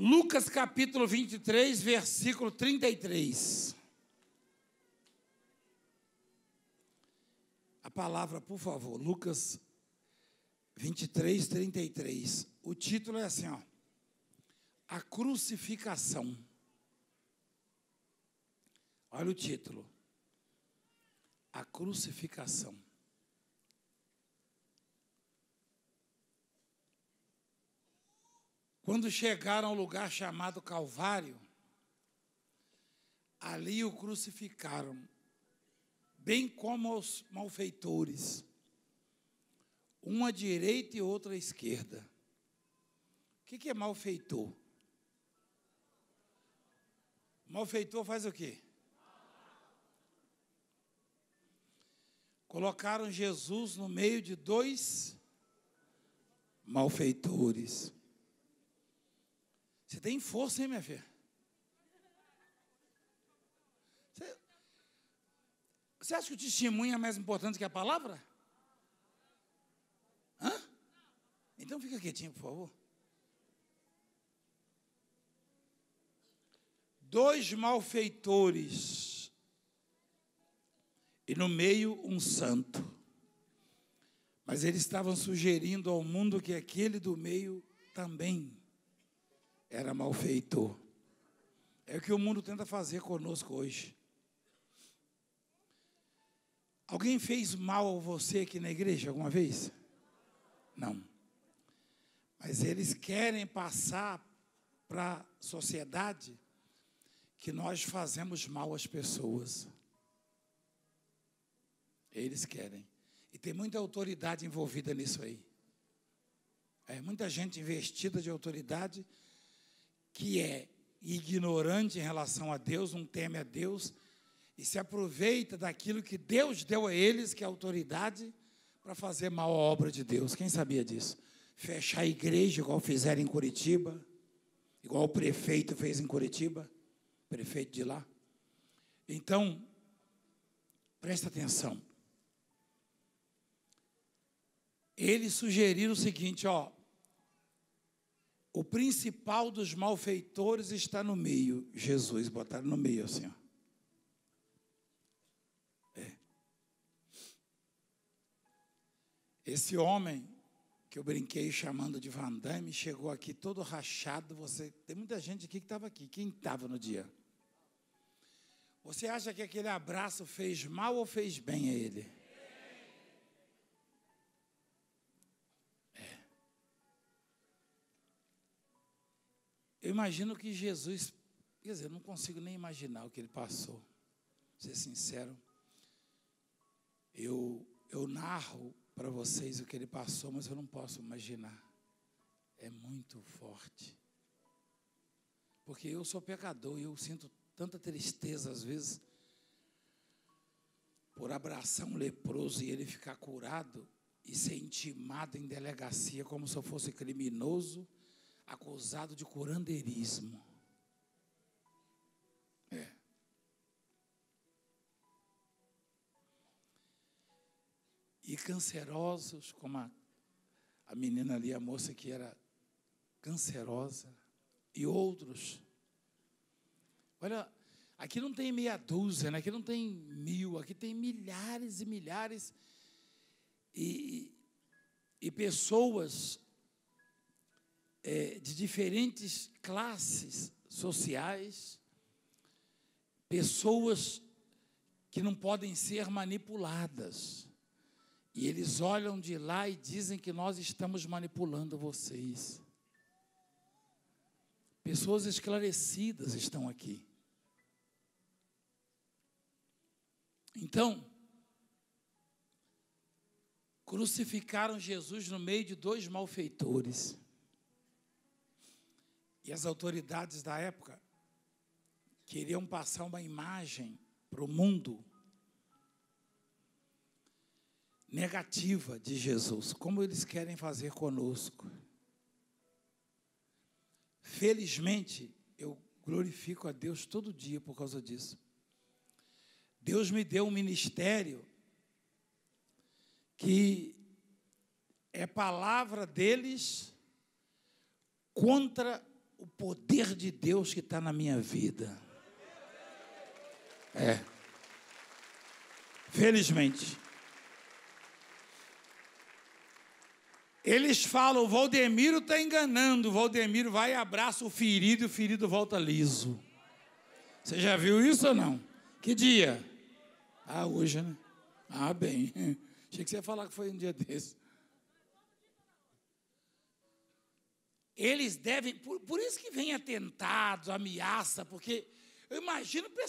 Lucas capítulo 23, versículo 33. A palavra, por favor, Lucas 23, 33. O título é assim, ó. A crucificação. Olha o título. A crucificação. Quando chegaram ao lugar chamado Calvário, ali o crucificaram, bem como os malfeitores, um à direita e outro à esquerda. O que é malfeitor? Malfeitor faz o quê? Colocaram Jesus no meio de dois malfeitores. Você tem força, hein, minha filha? Você acha que o testemunho é mais importante que a palavra? Hã? Então fica quietinho, por favor. Dois malfeitores e no meio um santo. Mas eles estavam sugerindo ao mundo que aquele do meio também era malfeitor. É o que o mundo tenta fazer conosco hoje. Alguém fez mal a você aqui na igreja alguma vez? Não. Mas eles querem passar para a sociedade que nós fazemos mal às pessoas. Eles querem. E tem muita autoridade envolvida nisso aí. Muita gente investida de autoridade que é ignorante em relação a Deus, não teme a Deus, e se aproveita daquilo que Deus deu a eles, que é autoridade, para fazer mal à obra de Deus. Quem sabia disso? Fechar a igreja, igual fizeram em Curitiba, igual o prefeito fez em Curitiba, prefeito de lá. Então, presta atenção. Eles sugeriram o seguinte, ó, o principal dos malfeitores está no meio. Jesus, botaram no meio assim, ó. Esse homem, que eu brinquei chamando de Van Damme, chegou aqui todo rachado. Tem muita gente aqui que estava aqui. Quem estava no dia? Você acha que aquele abraço fez mal ou fez bem a ele? Eu imagino que Jesus, quer dizer, eu não consigo nem imaginar o que ele passou. Vou ser sincero. Eu narro para vocês o que ele passou, mas eu não posso imaginar. É muito forte. Porque eu sou pecador e eu sinto tanta tristeza, às vezes, por abraçar um leproso e ele ficar curado e ser intimado em delegacia como se eu fosse criminoso, acusado de curandeirismo. E cancerosos, como a menina ali, a moça que era cancerosa, e outros. Olha, aqui não tem meia dúzia, né? Aqui não tem 1000, aqui tem milhares e milhares, e pessoas de diferentes classes sociais, pessoas que não podem ser manipuladas. E eles olham de lá e dizem que nós estamos manipulando vocês. Pessoas esclarecidas estão aqui. Então, crucificaram Jesus no meio de dois malfeitores. E as autoridades da época queriam passar uma imagem para o mundo negativa de Jesus, como eles querem fazer conosco. Felizmente, eu glorifico a Deus todo dia por causa disso. Deus me deu um ministério que é palavra deles contra o poder de Deus que está na minha vida. Felizmente. Eles falam, o Valdemiro está enganando, o Valdemiro vai e abraça o ferido volta liso. Você já viu isso ou não? Que dia? Ah, hoje, né? Ah, bem. Achei que você ia falar que foi um dia desse. Eles devem, por isso que vem atentados, ameaça, porque eu imagino para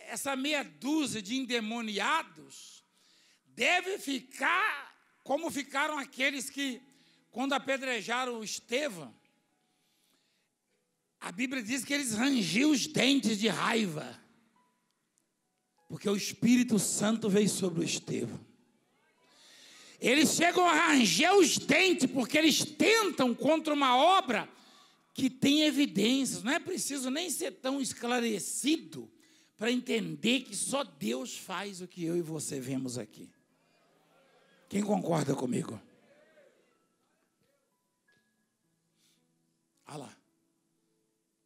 essa meia dúzia de endemoniados, deve ficar como ficaram aqueles que, quando apedrejaram o Estevão, a Bíblia diz que eles rangiam os dentes de raiva, porque o Espírito Santo veio sobre o Estevão. Eles chegam a ranger os dentes, porque eles tentam contra uma obra que tem evidências. Não é preciso nem ser tão esclarecido para entender que só Deus faz o que eu e você vemos aqui. Quem concorda comigo? Olha lá.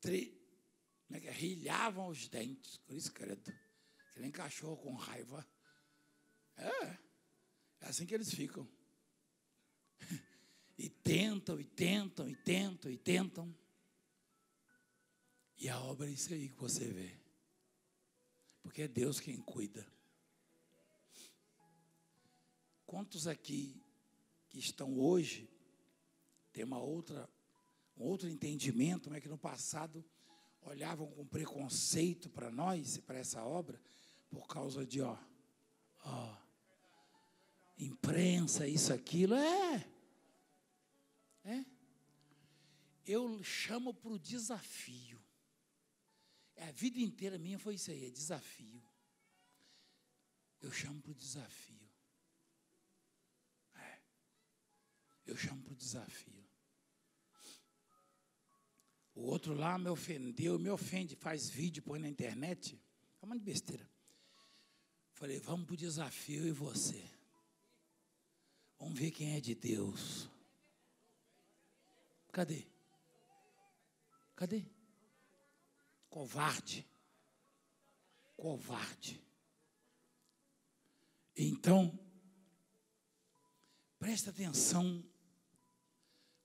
Como é que é? Rilhavam os dentes. Por isso, credo. Que nem cachorro com raiva. É assim que eles ficam. E tentam, e tentam, e tentam, e tentam. E a obra é isso aí que você vê. Porque é Deus quem cuida. Quantos aqui que estão hoje tem um outro entendimento, como é que no passado olhavam com preconceito para nós e para essa obra por causa de imprensa, isso, aquilo, eu chamo para o desafio. A vida inteira minha foi isso aí, é desafio. Eu chamo para o desafio. Eu chamo para o desafio. O outro lá me ofendeu, me ofende, faz vídeo, põe na internet. É uma besteira. Falei, vamos para o desafio, eu e você. Vamos ver quem é de Deus. Cadê? Cadê? Covarde. Covarde. Então, presta atenção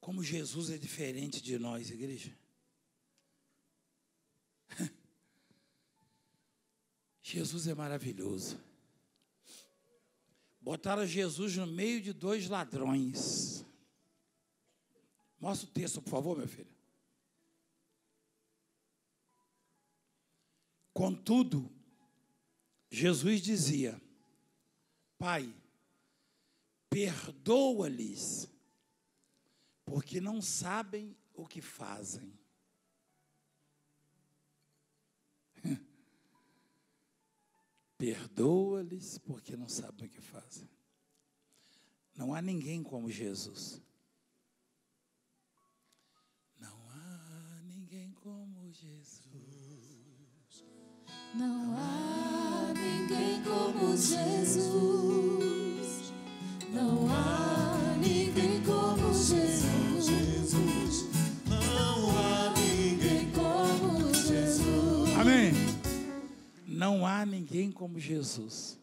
como Jesus é diferente de nós, igreja. Jesus é maravilhoso. Botaram Jesus no meio de 2 ladrões. Mostra o texto, por favor, meu filho. Contudo, Jesus dizia, Pai, perdoa-lhes, porque não sabem o que fazem. Perdoa-lhes, porque não sabem o que fazem. Não há ninguém como Jesus. Não há ninguém como Jesus. Não há ninguém como Jesus. Não há ninguém como Jesus. Não há ninguém como Jesus. Amém. Não há ninguém como Jesus.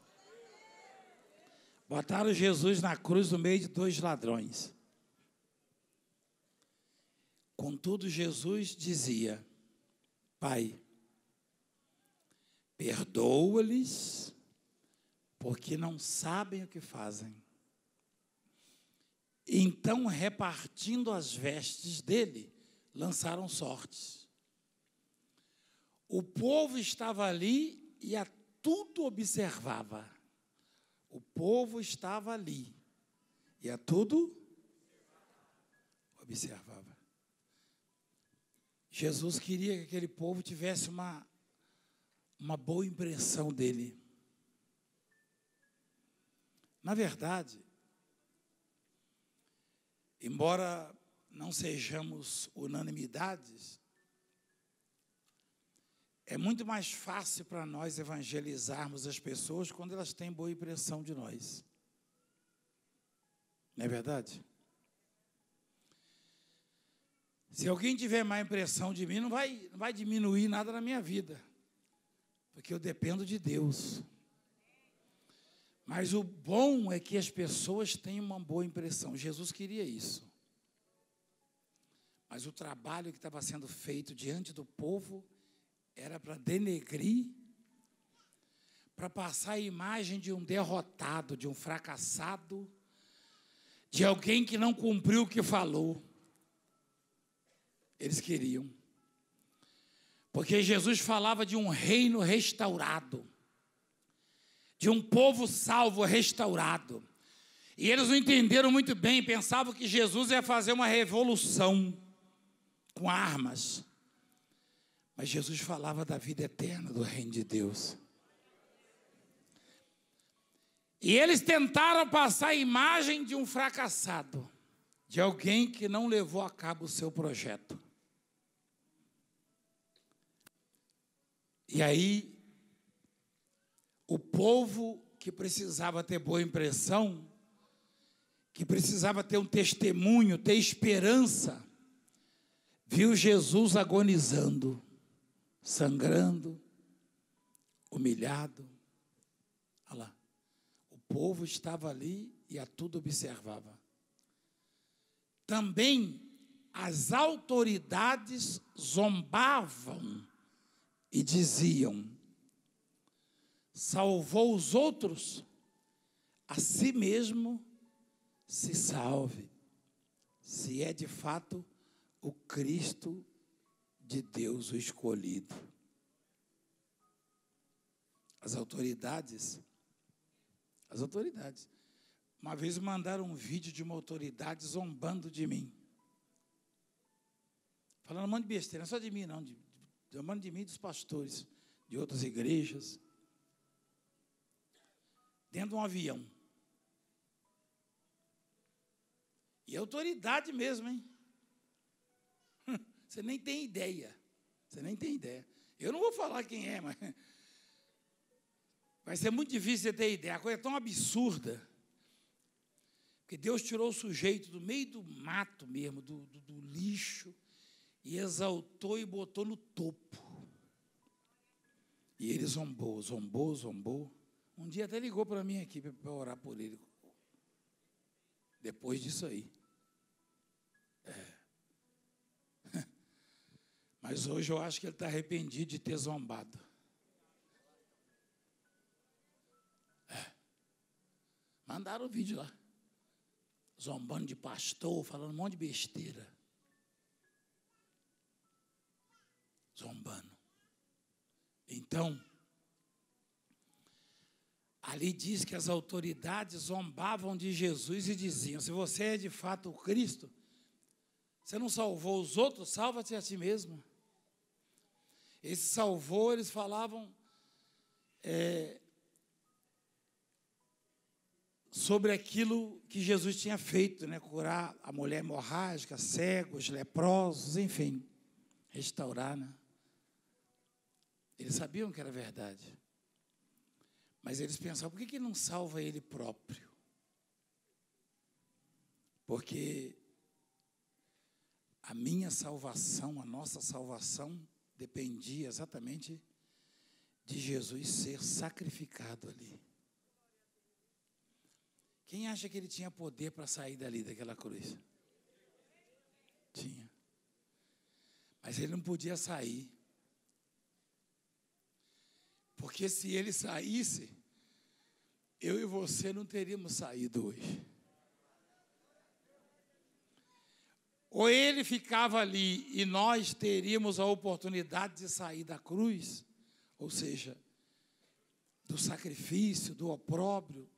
Botaram Jesus na cruz no meio de 2 ladrões. Contudo, Jesus dizia, Pai, perdoa-lhes, porque não sabem o que fazem. Então, repartindo as vestes dele, lançaram sortes. O povo estava ali e a tudo observava. O povo estava ali e a tudo observava. Jesus queria que aquele povo tivesse uma boa impressão dele. Na verdade, embora não sejamos unanimidades, é muito mais fácil para nós evangelizarmos as pessoas quando elas têm boa impressão de nós. Não é verdade? Se alguém tiver má impressão de mim, não vai diminuir nada na minha vida, porque eu dependo de Deus. Mas o bom é que as pessoas tenham uma boa impressão. Jesus queria isso. Mas o trabalho que estava sendo feito diante do povo era para denegrir, para passar a imagem de um derrotado, de um fracassado, de alguém que não cumpriu o que falou. Eles queriam. Porque Jesus falava de um reino restaurado, de um povo salvo, restaurado. E eles não entenderam muito bem, pensavam que Jesus ia fazer uma revolução com armas. Mas Jesus falava da vida eterna, do reino de Deus. E eles tentaram passar a imagem de um fracassado, de alguém que não levou a cabo o seu projeto. E aí, o povo que precisava ter boa impressão, que precisava ter um testemunho, ter esperança, viu Jesus agonizando, sangrando, humilhado. Olha lá, o povo estava ali e a tudo observava. Também as autoridades zombavam e diziam: salvou os outros, a si mesmo se salve, se é de fato o Cristo de Deus, o escolhido. As autoridades, uma vez mandaram um vídeo de uma autoridade zombando de mim, falando um monte de besteira, não só de mim não, zombando de mim e dos pastores de outras igrejas, dentro de um avião. E autoridade mesmo, hein? Você nem tem ideia. Eu não vou falar quem é, mas vai ser muito difícil você ter ideia. A coisa é tão absurda. Porque Deus tirou o sujeito do meio do mato mesmo, do lixo, e exaltou e botou no topo. E ele zombou. Um dia até ligou para mim aqui para orar por ele. Depois disso aí. Mas hoje eu acho que ele está arrependido de ter zombado. Mandaram o vídeo lá. Zombando de pastor, falando um monte de besteira. Zombando. Então, ali diz que as autoridades zombavam de Jesus e diziam: se você é de fato o Cristo, você não salvou os outros, salva-te a ti mesmo. Esse salvou, eles falavam sobre aquilo que Jesus tinha feito, né? Curar a mulher hemorrágica, cegos, leprosos, enfim, restaurar, né? Eles sabiam que era verdade. Mas eles pensavam, por que não salva ele próprio? Porque a minha salvação, a nossa salvação, dependia exatamente de Jesus ser sacrificado ali. Quem acha que ele tinha poder para sair dali, daquela cruz? Tinha. Mas ele não podia sair. Porque se ele saísse, eu e você não teríamos saído hoje. Ou ele ficava ali e nós teríamos a oportunidade de sair da cruz, ou seja, do sacrifício, do opróbrio,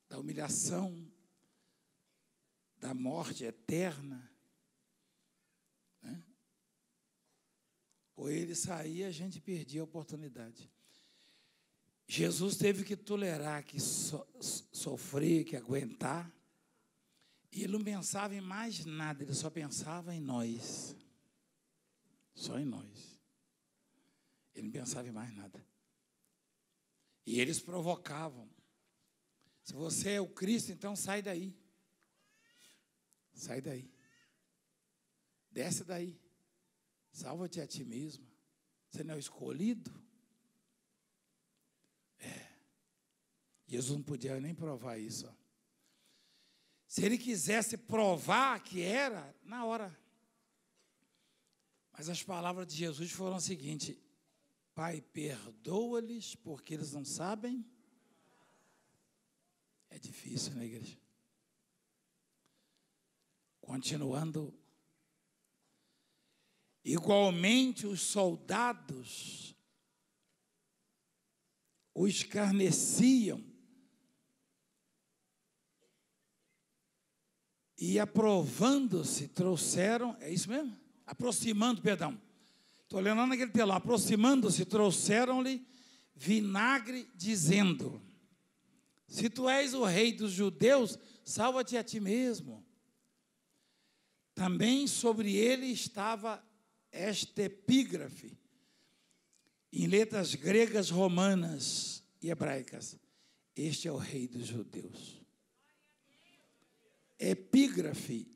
da humilhação, da morte eterna, né? Ou ele saía, a gente perdia a oportunidade. Jesus teve que tolerar, que sofrer, que aguentar. E ele não pensava em mais nada, ele só pensava em nós. Só em nós. Ele não pensava em mais nada. E eles provocavam. Se você é o Cristo, então sai daí. Sai daí. Desce daí. Salva-te a ti mesmo. Você não é o escolhido? Jesus não podia nem provar isso. Se ele quisesse provar que era, na hora. Mas as palavras de Jesus foram as seguintes: Pai, perdoa-lhes, porque eles não sabem. É difícil, né, igreja? Continuando. Igualmente os soldados o escarneciam e aprovando-se trouxeram, é isso mesmo? Aproximando, perdão. Estou olhando lá naquele telão. Aproximando-se trouxeram-lhe vinagre, dizendo: se tu és o rei dos judeus, salva-te a ti mesmo. Também sobre ele estava esta epígrafe, em letras gregas, romanas e hebraicas: este é o rei dos judeus. Epígrafe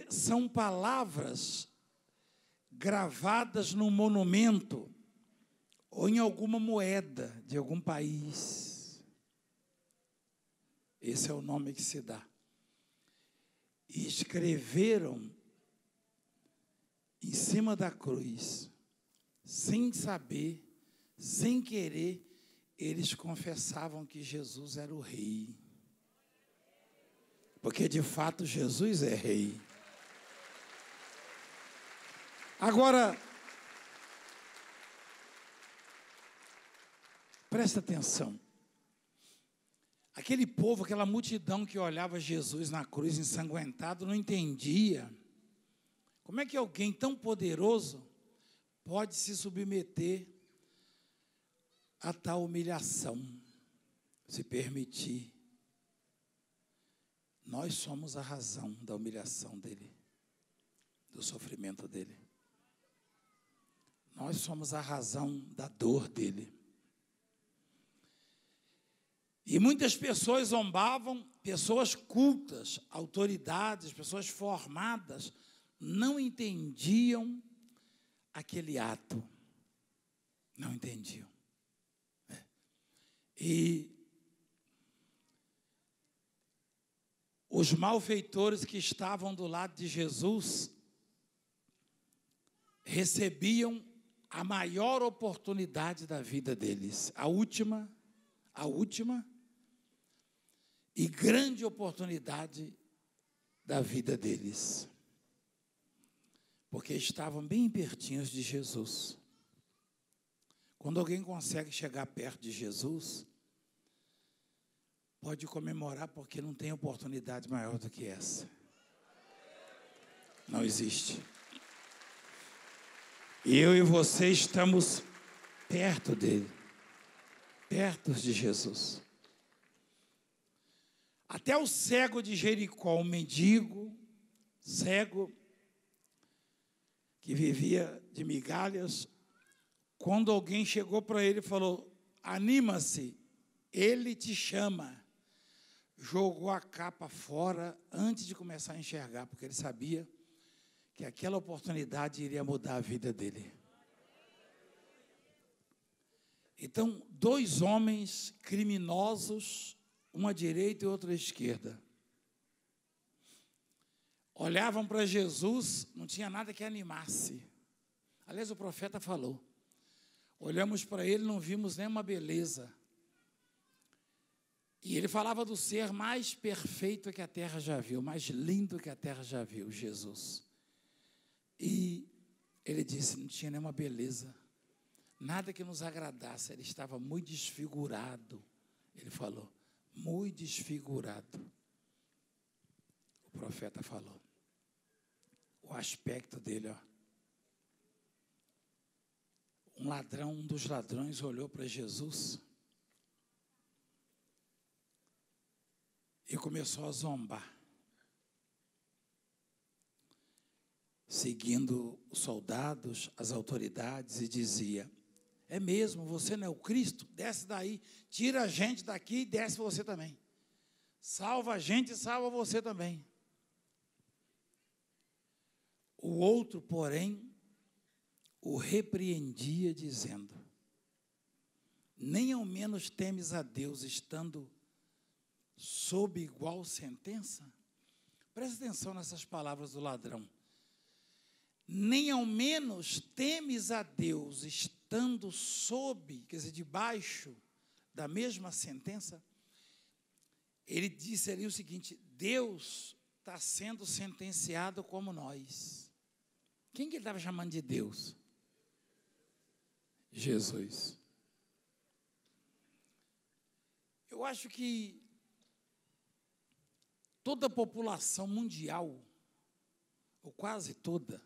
são palavras gravadas num monumento ou em alguma moeda de algum país. Esse é o nome que se dá. E escreveram em cima da cruz, sem saber, sem querer, eles confessavam que Jesus era o rei. Porque, de fato, Jesus é rei. Agora, presta atenção. Aquele povo, aquela multidão que olhava Jesus na cruz ensanguentado, não entendia como é que alguém tão poderoso pode se submeter a tal humilhação, se permitir. Nós somos a razão da humilhação dele, do sofrimento dele. Nós somos a razão da dor dele. E muitas pessoas zombavam, pessoas cultas, autoridades, pessoas formadas, não entendiam aquele ato. Não entendiam. E os malfeitores que estavam do lado de Jesus recebiam a maior oportunidade da vida deles, a última e grande oportunidade da vida deles, porque estavam bem pertinhos de Jesus. Quando alguém consegue chegar perto de Jesus, pode comemorar, porque não tem oportunidade maior do que essa. Não existe. E eu e você estamos perto dele, perto de Jesus. Até o cego de Jericó, um mendigo, cego, que vivia de migalhas, quando alguém chegou para ele e falou: anima-se, ele te chama. Jogou a capa fora antes de começar a enxergar, porque ele sabia que aquela oportunidade iria mudar a vida dele. Então, dois homens criminosos, uma à direita e outra à esquerda, olhavam para Jesus, não tinha nada que animasse. Aliás, o profeta falou: olhamos para ele, não vimos nenhuma beleza. E ele falava do ser mais perfeito que a terra já viu, mais lindo que a terra já viu, Jesus. E ele disse, não tinha nenhuma beleza, nada que nos agradasse, ele estava muito desfigurado. Ele falou, muito desfigurado. O profeta falou. O aspecto dele, ó. Um dos ladrões olhou para Jesus e começou a zombar, seguindo os soldados, as autoridades, e dizia: é mesmo, você não é o Cristo? Desce daí, tira a gente daqui e desce você também. Salva a gente e salva você também. O outro, porém, o repreendia, dizendo: nem ao menos temes a Deus, estando sob igual sentença? Presta atenção nessas palavras do ladrão. Nem ao menos temes a Deus, estando sob, quer dizer, debaixo da mesma sentença? Ele disse ali o seguinte: Deus está sendo sentenciado como nós. Quem que ele estava chamando de Deus? Jesus. Eu acho que toda a população mundial, ou quase toda,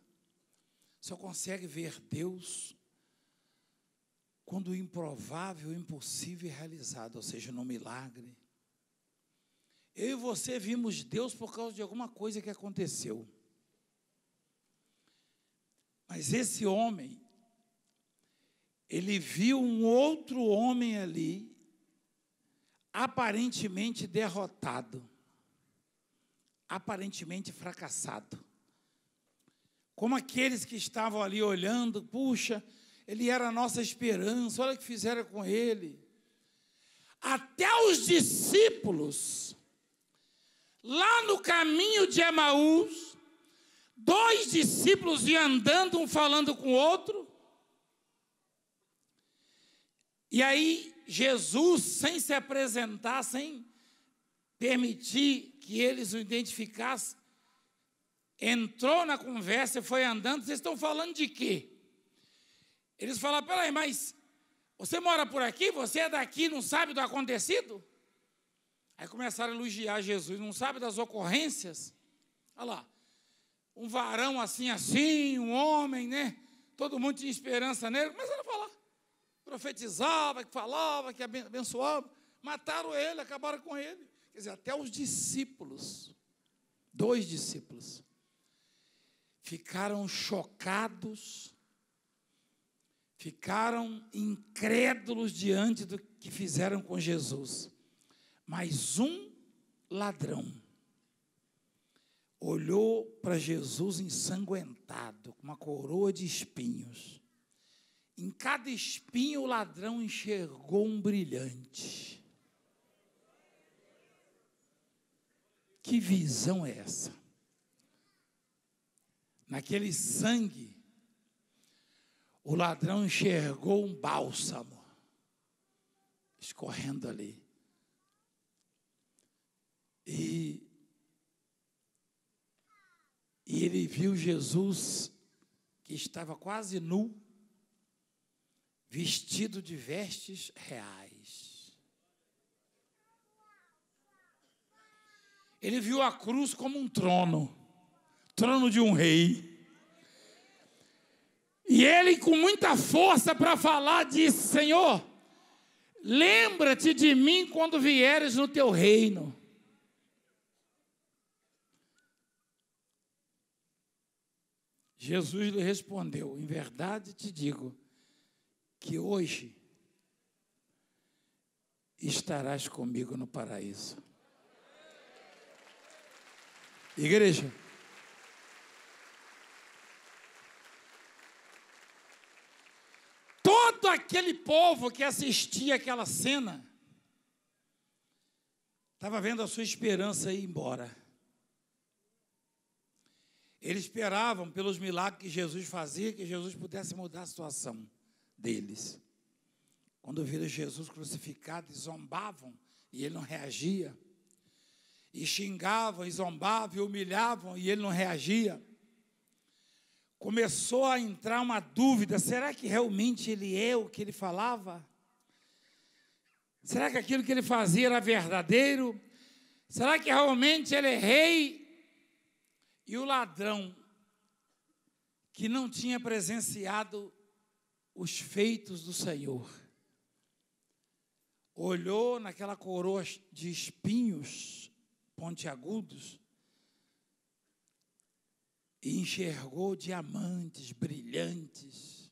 só consegue ver Deus quando o improvável, o impossível é realizado, ou seja, no milagre. Eu e você vimos Deus por causa de alguma coisa que aconteceu. Mas esse homem, ele viu um outro homem ali, aparentemente derrotado, aparentemente fracassado. Como aqueles que estavam ali olhando, puxa, ele era a nossa esperança, olha o que fizeram com ele. Até os discípulos, lá no caminho de Emaús, 2 discípulos iam andando, um falando com o outro. E aí, Jesus, sem se apresentar, sem permitir que eles o identificassem, entrou na conversa e foi andando. Vocês estão falando de quê? Eles falaram: peraí, mas você mora por aqui? Você é daqui, não sabe do acontecido? Aí começaram a elogiar Jesus, não sabe das ocorrências? Olha lá, um varão assim, um homem, né? Todo mundo tinha esperança nele. Começaram a falar. Profetizava, que falava, que abençoava. Mataram ele, acabaram com ele. Quer dizer, até os discípulos, 2 discípulos, ficaram chocados, ficaram incrédulos diante do que fizeram com Jesus. Mas um ladrão olhou para Jesus ensanguentado, com uma coroa de espinhos. Em cada espinho o ladrão enxergou um brilhante. Que visão é essa? Naquele sangue, o ladrão enxergou um bálsamo escorrendo ali. E ele viu Jesus, que estava quase nu, vestido de vestes reais. Ele viu a cruz como um trono, trono de um rei. E ele, com muita força para falar, disse: Senhor, lembra-te de mim quando vieres no teu reino. Jesus lhe respondeu: em verdade te digo que hoje estarás comigo no paraíso. Igreja, todo aquele povo que assistia aquela cena estava vendo a sua esperança ir embora. Eles esperavam pelos milagres que Jesus fazia, que Jesus pudesse mudar a situação deles. Quando viram Jesus crucificado, zombavam e ele não reagia. E xingavam, e zombavam, e humilhavam e ele não reagia. Começou a entrar uma dúvida: será que realmente ele é o que ele falava? Será que aquilo que ele fazia era verdadeiro? Será que realmente ele é rei? E o ladrão, que não tinha presenciado os feitos do Senhor, olhou naquela coroa de espinhos pontiagudos e enxergou diamantes brilhantes.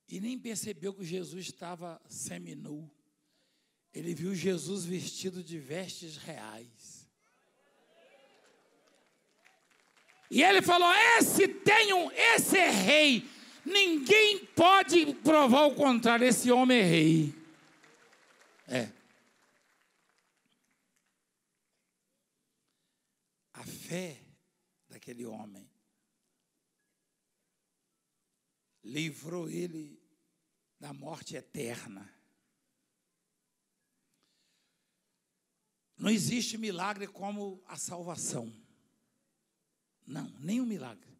E nem percebeu que Jesus estava seminu. Ele viu Jesus vestido de vestes reais. E ele falou: esse é rei. Ninguém pode provar o contrário. Esse homem é rei. A fé daquele homem livrou ele da morte eterna. Não existe milagre como a salvação. Não, nenhum milagre.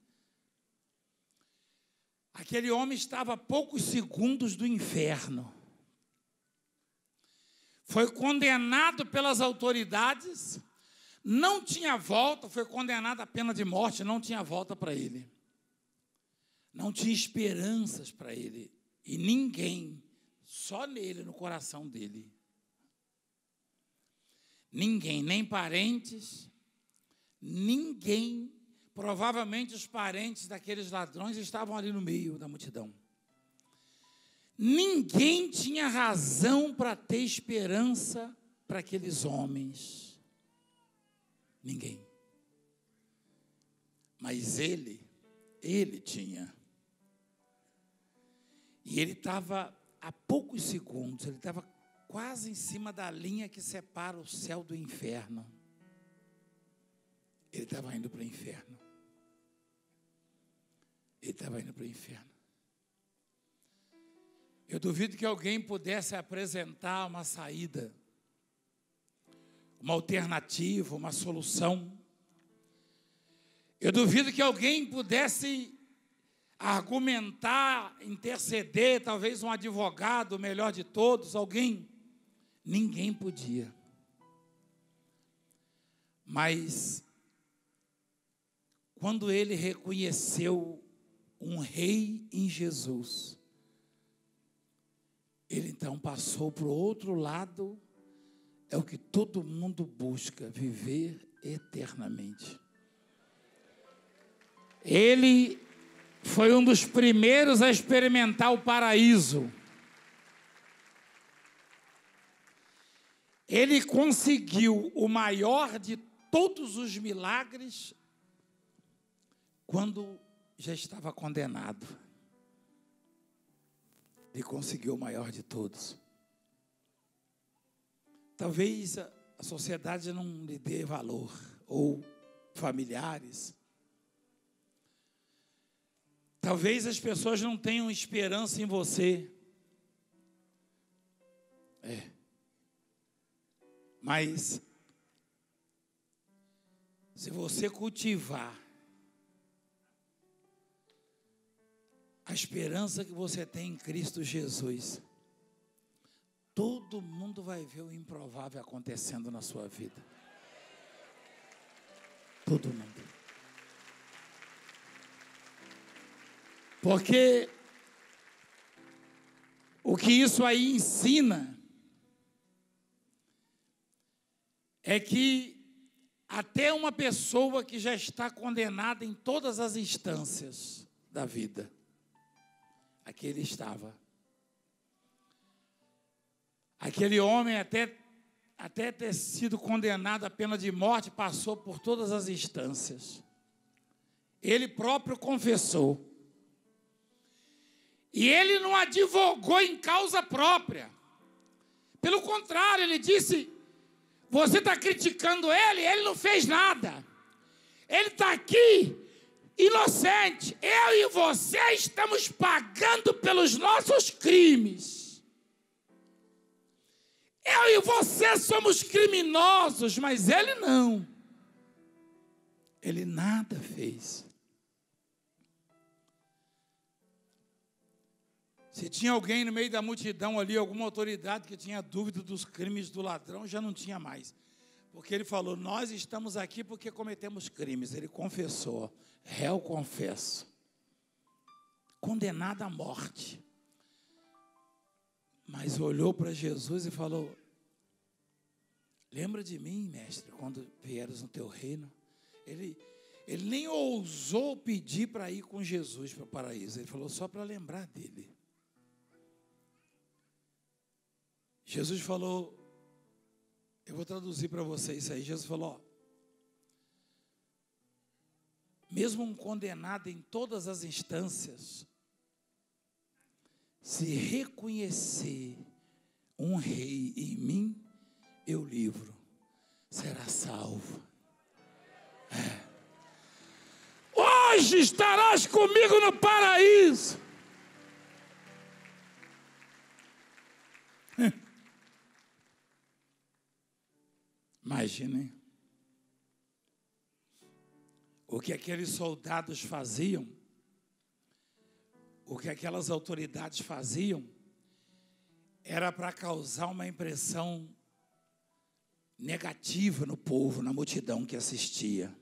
Aquele homem estava a poucos segundos do inferno. Foi condenado pelas autoridades, não tinha volta, foi condenado à pena de morte, não tinha volta para ele. Não tinha esperanças para ele. E ninguém, só nele, no coração dele. Ninguém, nem parentes, ninguém. Provavelmente os parentes daqueles ladrões estavam ali no meio da multidão. Ninguém tinha razão para ter esperança para aqueles homens. Ninguém. Mas ele tinha. E ele estava a poucos segundos, ele estava quase em cima da linha que separa o céu do inferno. Ele estava indo para o inferno. Ele estava indo para o inferno. Eu duvido que alguém pudesse apresentar uma saída, uma alternativa, uma solução. Eu duvido que alguém pudesse argumentar, interceder, talvez um advogado, o melhor de todos, alguém. Ninguém podia. Mas, quando ele reconheceu um rei em Jesus, ele então passou para o outro lado. É o que todo mundo busca, viver eternamente. Ele foi um dos primeiros a experimentar o paraíso. Ele conseguiu o maior de todos os milagres quando já estava condenado. Ele conseguiu o maior de todos. Talvez a sociedade não lhe dê valor, ou familiares. Talvez as pessoas não tenham esperança em você. Mas, se você cultivar a esperança que você tem em Cristo Jesus, todo mundo vai ver o improvável acontecendo na sua vida. Todo mundo. Porque o que isso aí ensina é que até uma pessoa que já está condenada em todas as instâncias da vida, aqui ele estava. Aquele homem, até ter sido condenado à pena de morte, passou por todas as instâncias. Ele próprio confessou. E ele não advogou em causa própria. Pelo contrário, ele disse: você está criticando ele, ele não fez nada. Ele está aqui, inocente. Eu e você estamos pagando pelos nossos crimes. Eu e você somos criminosos, mas ele não. Ele nada fez. Se tinha alguém no meio da multidão ali, alguma autoridade que tinha dúvida dos crimes do ladrão, já não tinha mais. Porque ele falou: nós estamos aqui porque cometemos crimes. Ele confessou: réu confesso, condenado à morte. Mas olhou para Jesus e falou: lembra de mim, mestre, quando vieres no teu reino? Ele nem ousou pedir para ir com Jesus para o paraíso. Ele falou só para lembrar dele. Jesus falou, eu vou traduzir para vocês isso aí. Jesus falou: mesmo um condenado em todas as instâncias, se reconhecer um rei em mim, eu livro, será salvo. Hoje estarás comigo no paraíso. Imaginem o que aqueles soldados faziam, o que aquelas autoridades faziam, era para causar uma impressão negativa no povo, na multidão que assistia.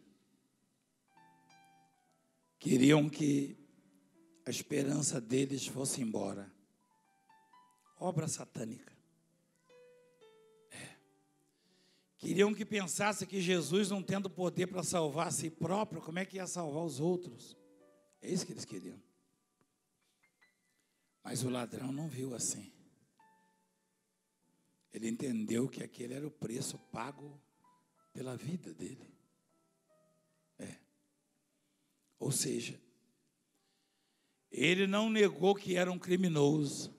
Queriam que a esperança deles fosse embora. Obra satânica. Queriam que pensasse que Jesus, não tendo poder para salvar a si próprio, como é que ia salvar os outros? É isso que eles queriam. Mas o ladrão não viu assim. Ele entendeu que aquele era o preço pago pela vida dele. Ou seja, ele não negou que era um criminoso.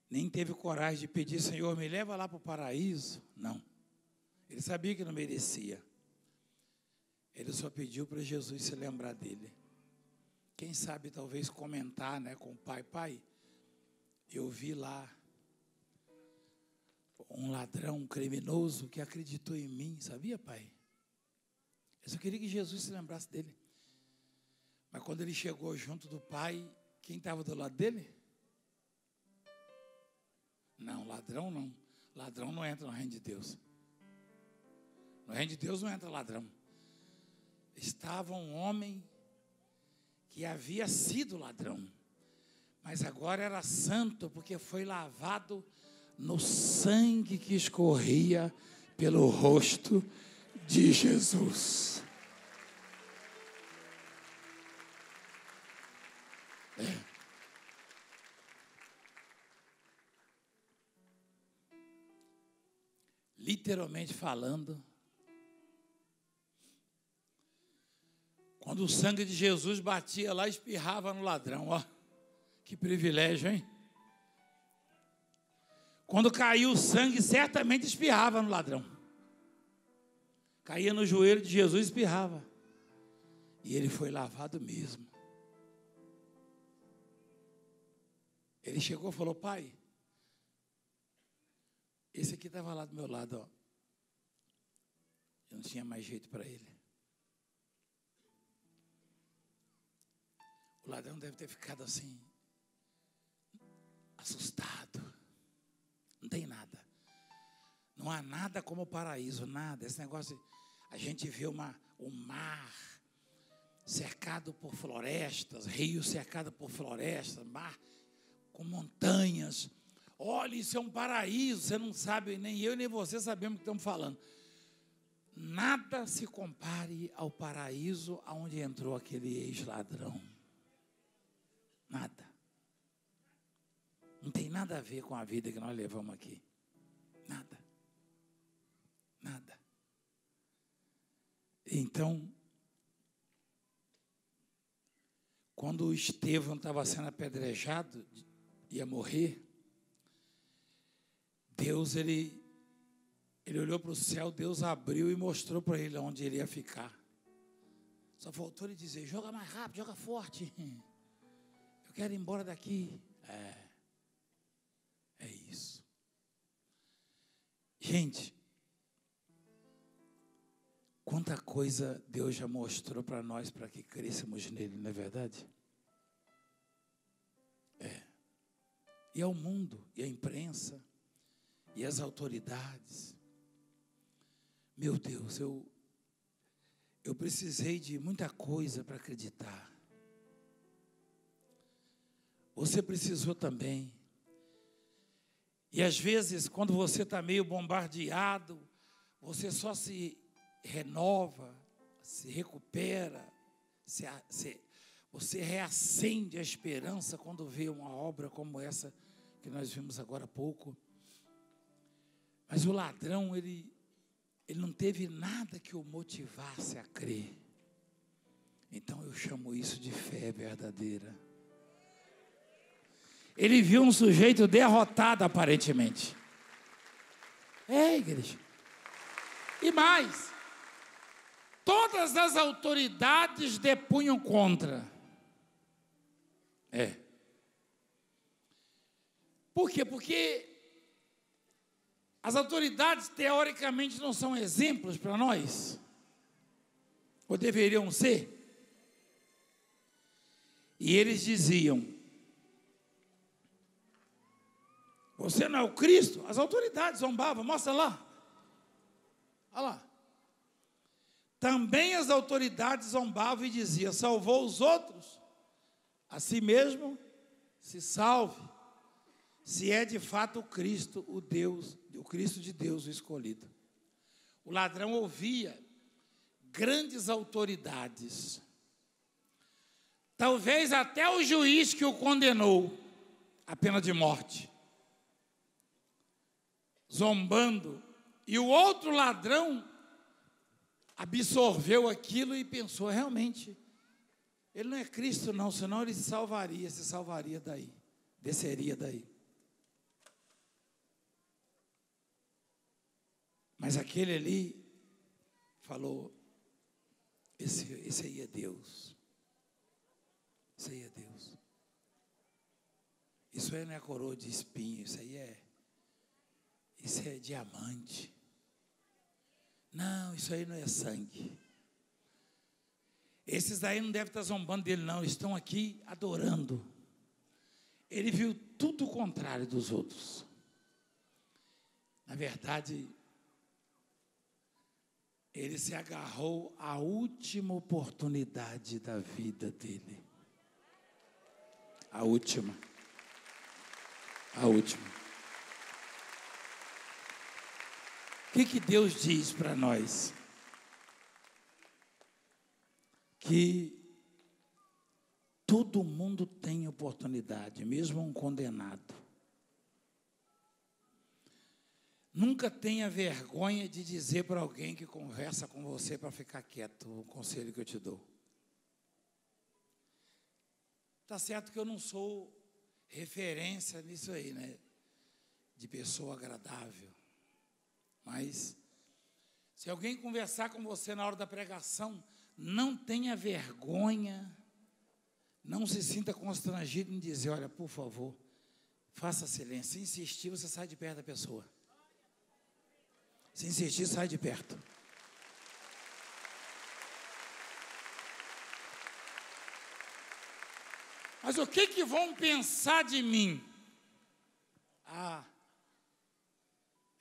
Nem teve coragem de pedir, Senhor, me leva lá para o paraíso. Não. Ele sabia que não merecia. Ele só pediu para Jesus se lembrar dele. Quem sabe, talvez, comentar, né, com o pai. Pai, eu vi lá um ladrão, um criminoso que acreditou em mim. Sabia, pai? Eu só queria que Jesus se lembrasse dele. Mas quando ele chegou junto do pai, quem estava do lado dele? Não, ladrão não. Ladrão não entra no reino de Deus. No reino de Deus não entra ladrão. Estava um homem que havia sido ladrão, mas agora era santo, porque foi lavado no sangue que escorria pelo rosto de Jesus. Literalmente falando, quando o sangue de Jesus batia lá, espirrava no ladrão, ó, que privilégio, hein? Quando caiu o sangue, certamente espirrava no ladrão. Caía no joelho de Jesus e espirrava. E ele foi lavado mesmo. Ele chegou e falou, pai, esse aqui estava lá do meu lado, ó. Eu não tinha mais jeito para ele. O ladrão deve ter ficado assim, assustado. Não tem nada. Não há nada como o paraíso, nada. Esse negócio, a gente vê um mar cercado por florestas, rios cercados por florestas, mar com montanhas. Olha, isso é um paraíso, você não sabe, nem eu nem você sabemos o que estamos falando. Nada se compare ao paraíso aonde entrou aquele ex-ladrão. Nada. Não tem nada a ver com a vida que nós levamos aqui. Nada. Nada. Então, quando o Estevão estava sendo apedrejado, ia morrer, Deus, ele olhou para o céu, Deus abriu e mostrou para ele onde ele ia ficar. Só faltou ele dizer, joga mais rápido, joga forte. Eu quero ir embora daqui. É isso. Gente, quanta coisa Deus já mostrou para nós, para que cresçamos nele, não é verdade? E ao mundo, e a imprensa, e as autoridades. Meu Deus, eu precisei de muita coisa para acreditar. Você precisou também. E às vezes, quando você está meio bombardeado, você só se renova, se recupera, você reacende a esperança quando vê uma obra como essa que nós vimos agora há pouco. Mas o ladrão, ele não teve nada que o motivasse a crer. Então eu chamo isso de fé verdadeira. Ele viu um sujeito derrotado aparentemente. Igreja. E mais, todas as autoridades depunham contra. Por quê? Porque as autoridades, teoricamente, não são exemplos para nós? Ou deveriam ser? E eles diziam: você não é o Cristo? As autoridades zombavam, mostra lá. Olha lá. Também as autoridades zombavam e diziam: salvou os outros, a si mesmo se salve, se é de fato o Cristo, o Cristo de Deus, o escolhido. O ladrão ouvia grandes autoridades, talvez até o juiz que o condenou à pena de morte, zombando, e o outro ladrão absorveu aquilo e pensou: realmente, ele não é Cristo não, senão ele se salvaria daí, desceria daí. Mas aquele ali falou: esse aí é Deus. Isso aí é Deus. Isso aí não é coroa de espinho, isso é diamante. Não, isso aí não é sangue. Esses daí não devem estar zombando dele não, estão aqui adorando. Ele viu tudo o contrário dos outros. Na verdade, ele se agarrou à última oportunidade da vida dele. A última. O que Deus diz para nós? Que todo mundo tem oportunidade, mesmo um condenado. Nunca tenha vergonha de dizer para alguém que conversa com você para ficar quieto, o conselho que eu te dou. Está certo que eu não sou referência nisso aí, né? De pessoa agradável. Mas, se alguém conversar com você na hora da pregação, não tenha vergonha, não se sinta constrangido em dizer: olha, por favor, faça silêncio. Se insistir, você sai de perto da pessoa. Se insistir, sai de perto. Mas o que vão pensar de mim?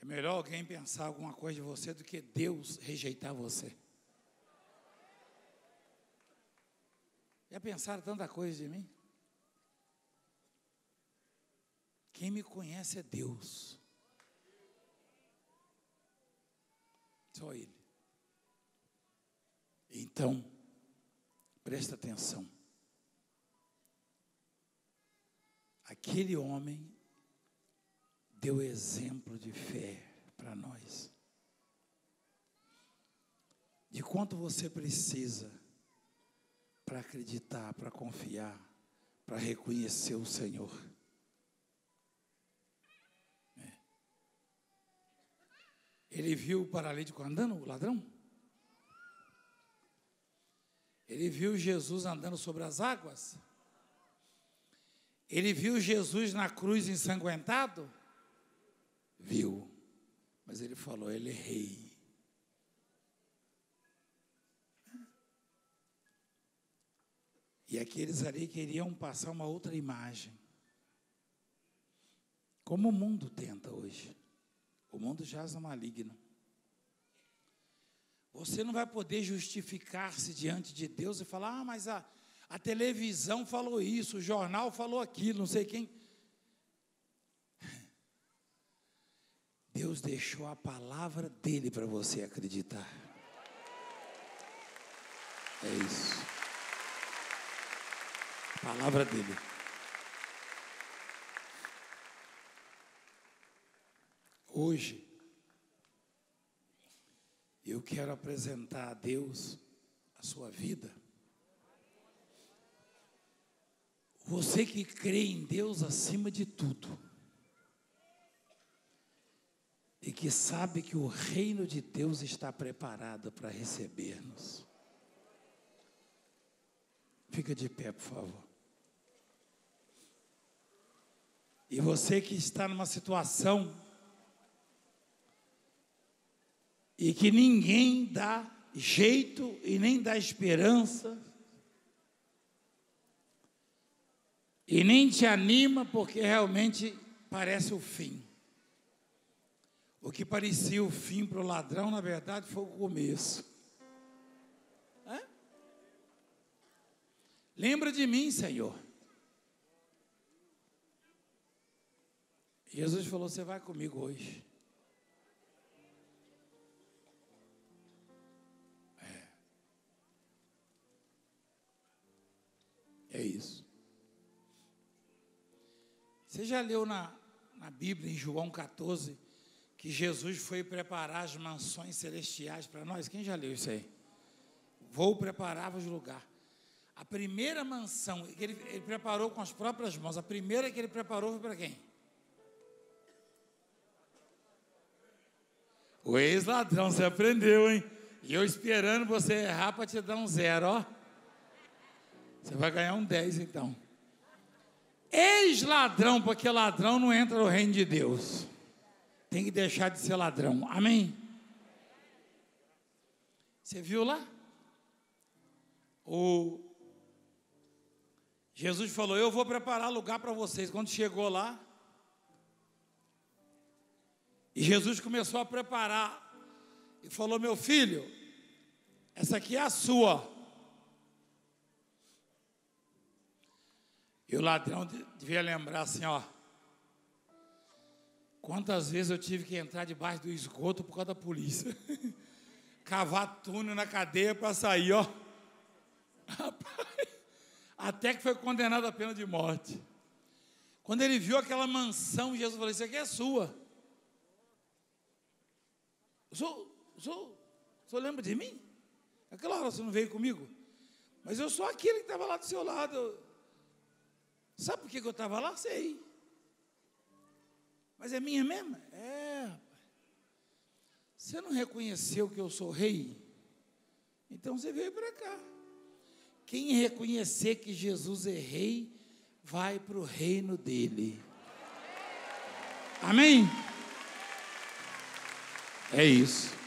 É melhor alguém pensar alguma coisa de você do que Deus rejeitar você. Já pensaram tanta coisa de mim? Quem me conhece é Deus. Só Ele. Então, presta atenção. Aquele homem deu exemplo de fé para nós. De quanto você precisa para acreditar, para confiar, para reconhecer o Senhor. Ele viu o paralítico andando, o ladrão? Ele viu Jesus andando sobre as águas? Ele viu Jesus na cruz ensanguentado? Viu. Mas ele falou: ele é rei. E aqueles ali queriam passar uma outra imagem. Como o mundo tenta hoje. O mundo jaz no maligno. Você não vai poder justificar-se diante de Deus e falar: mas a televisão falou isso, o jornal falou aquilo, não sei quem. Deus deixou a palavra dele para você acreditar. É isso. A palavra dele. Hoje, eu quero apresentar a Deus a sua vida Você que crê em Deus acima de tudo e que sabe que o reino de Deus está preparado para receber-nos. Fica de pé, por favor. E você que está numa situação e que ninguém dá jeito e nem dá esperança, e nem te anima, porque realmente parece o fim. O que parecia o fim para o ladrão, na verdade, foi o começo. Lembra de mim, Senhor. Jesus falou, você vai comigo hoje. É isso. Você já leu na Bíblia, em João 14, que Jesus foi preparar as mansões celestiais para nós? Quem já leu isso aí? Vou preparar-vos lugar. A primeira mansão que ele preparou com as próprias mãos, a primeira que ele preparou foi para quem? O ex-ladrão, você aprendeu, hein? E eu esperando você errar para te dar um 0, ó. Você vai ganhar um 10, então. Ex-ladrão, porque ladrão não entra no reino de Deus. Tem que deixar de ser ladrão. Amém? Você viu lá? Jesus falou, eu vou preparar lugar para vocês. Quando chegou lá, e Jesus começou a preparar, e falou, meu filho, essa aqui é a sua. E o ladrão devia lembrar assim, ó. Quantas vezes eu tive que entrar debaixo do esgoto por causa da polícia. Cavar túnel na cadeia para sair, ó. Rapaz, até que foi condenado à pena de morte. Quando ele viu aquela mansão, Jesus falou, isso aqui é sua. O senhor lembra de mim? Aquela hora você não veio comigo? Mas eu sou aquele que estava lá do seu lado. Sabe por que eu estava lá? Sei. Mas é minha mesmo? É, rapaz. Você não reconheceu que eu sou rei? Então você veio para cá. Quem reconhecer que Jesus é rei, vai para o reino dele. Amém? É isso.